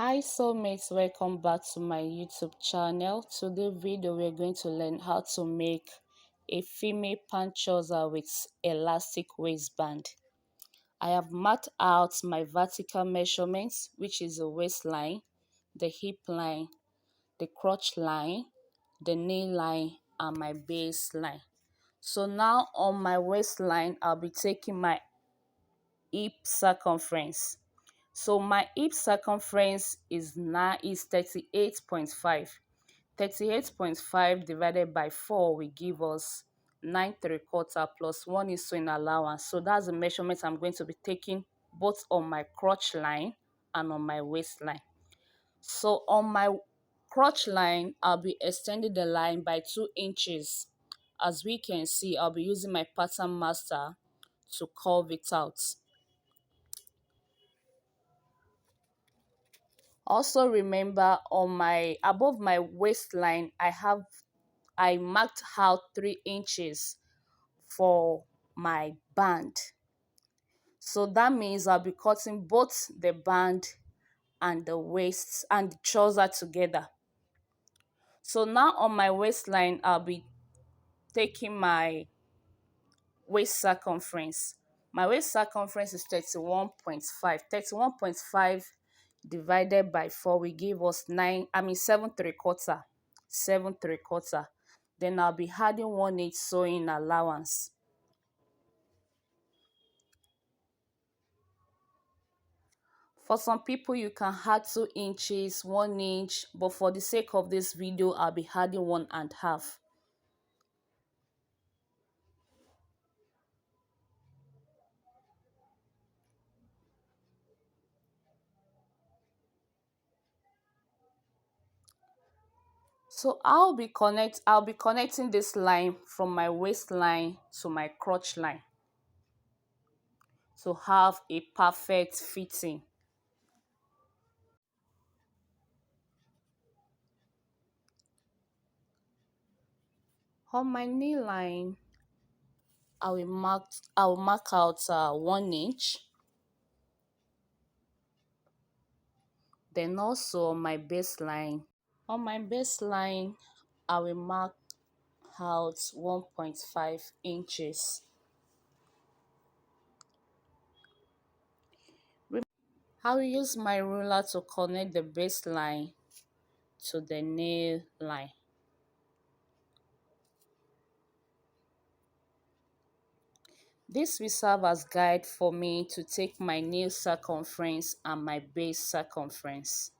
Hi soulmates, welcome back to my YouTube channel. Today video we're going to learn how to make a female pant trouser with elastic waistband. I have marked out my vertical measurements, which is the waistline, the hip line, the crotch line, the knee line, and my baseline. So now on my waistline, I'll be taking my hip circumference. So my hip circumference is 38.5. 38.5 divided by 4 will give us 9¾ plus 1 is in allowance. So that's the measurement I'm going to be taking both on my crotch line and on my waistline. So on my crotch line, I'll be extending the line by 2 inches. As we can see, I'll be using my pattern master to curve it out. Also remember on my above my waistline, I marked out 3 inches for my band. So that means I'll be cutting both the band and the waist and the trouser together. So now on my waistline, I'll be taking my waist circumference. My waist circumference is 31.5. 31.5 divided by 4 will give us 7¾ 7¾ Then I'll be adding 1/8 sewing allowance. For some people you can add 2 inches, 1 inch, but for the sake of this video I'll be adding 1½ So I'll be connecting this line from my waistline to my crotch line to have a perfect fitting. On my knee line, I will mark out 1 inch. Then also on my baseline. On my baseline, I will mark out 1.5 inches. I will use my ruler to connect the baseline to the nail line. This will serve as guide for me to take my nail circumference and my base circumference.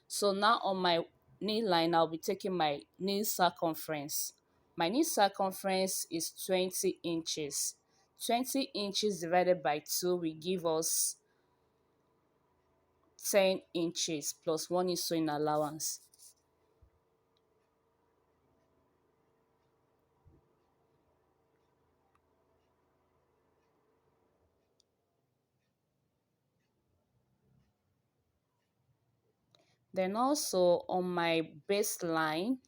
So now on my knee line, I'll be taking my knee circumference. My knee circumference is 20 inches. 20 inches divided by 2 will give us 10 inches plus 1 is sewing allowance. Then also on my baseline,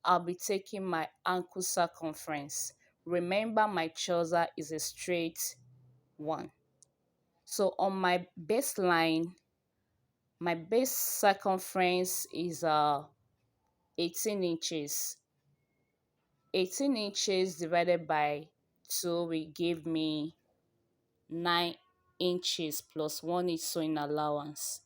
I'll be taking my ankle circumference. Remember my trouser is a straight one. So on my baseline, my base circumference is 18 inches. 18 inches divided by 2 will give me 9 inches plus 1 is sewing allowance.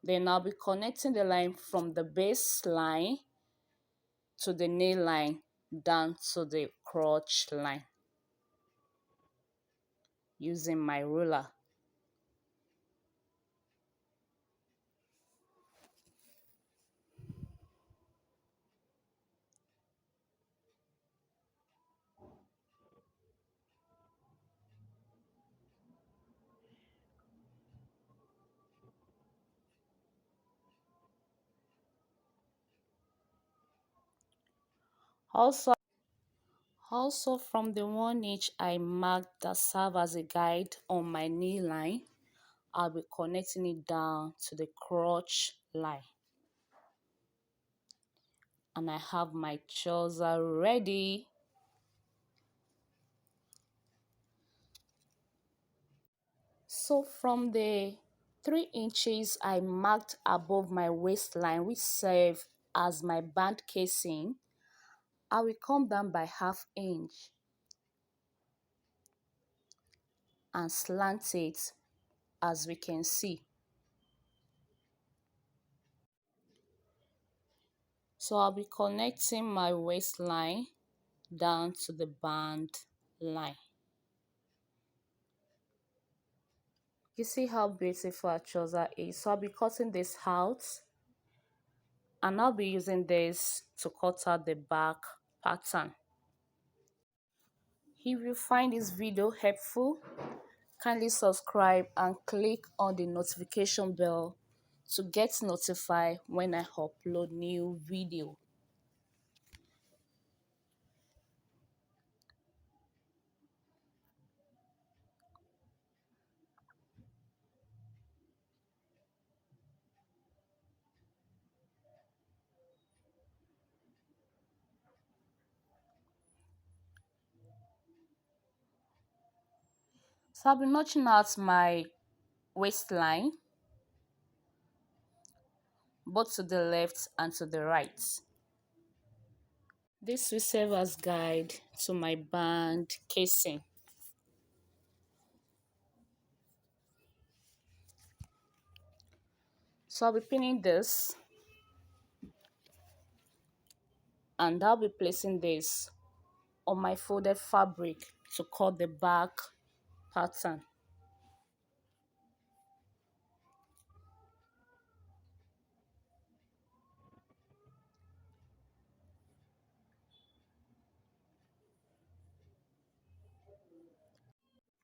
Then I'll be connecting the line from the baseline to the nail line down to the crotch line using my ruler. Also from the 1 inch I marked that serve as a guide on my knee line, I'll be connecting it down to the crotch line. And I have my trouser ready. So from the 3 inches I marked above my waistline, which serve as my band casing, I will come down by half inch and slant it, as we can see. So I'll be connecting my waistline down to the band line. You see how beautiful our trouser is. So I'll be cutting this out, and I'll be using this to cut out the back pattern. If you find this video helpful, kindly subscribe and click on the notification bell to get notified when I upload new video. So I'll be notching out my waistline both to the left and to the right. This will serve as guide to my band casing. So I'll be pinning this, and I'll be placing this on my folded fabric to cut the back pattern.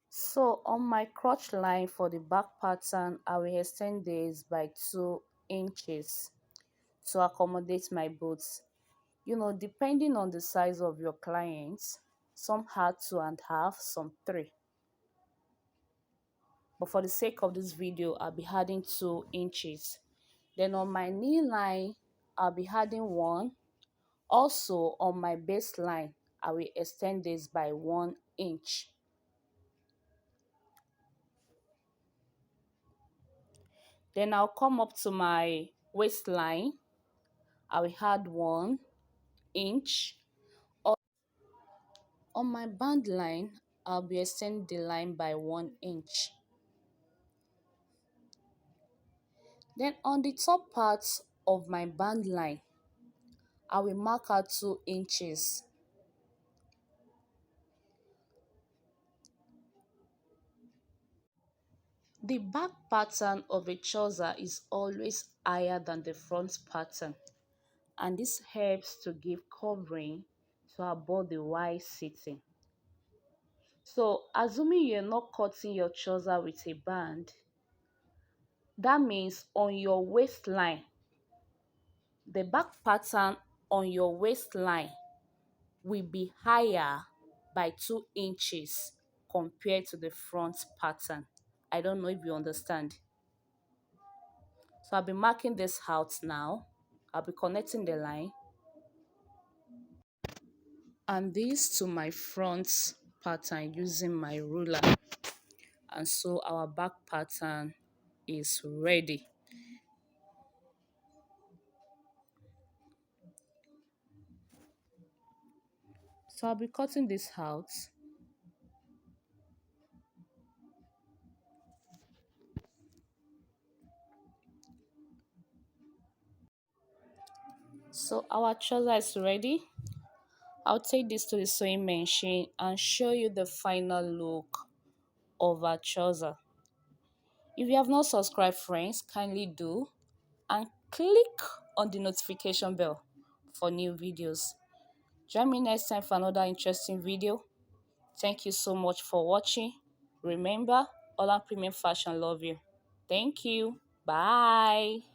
So on my crotch line for the back pattern, I will extend this by 2 inches to accommodate my boots. Depending on the size of your clients, some had 2.5, some 3. But for the sake of this video, I'll be adding 2 inches. Then on my knee line, I'll be adding 1. Also on my baseline, I will extend this by 1 inch. Then I'll come up to my waistline. I will add 1 inch. On my band line, I'll be extending the line by 1 inch. Then on the top part of my band line, I will mark out 2 inches. The back pattern of a trouser is always higher than the front pattern, and this helps to give covering to above the wide sitting. So assuming you're not cutting your trouser with a band, that means on your waistline, the back pattern on your waistline will be higher by 2 inches compared to the front pattern. I don't know if you understand. So I'll be marking this out now. I'll be connecting the line and this to my front pattern using my ruler. And so our back pattern is ready. So I'll be cutting this out. So our trouser is ready. I'll take this to the sewing machine and show you the final look of our trouser. If you have not subscribed, friends, kindly do and click on the notification bell for new videos. Join me next time for another interesting video. Thank you so much for watching. Remember, All Premium Fashion love you. Thank you. Bye.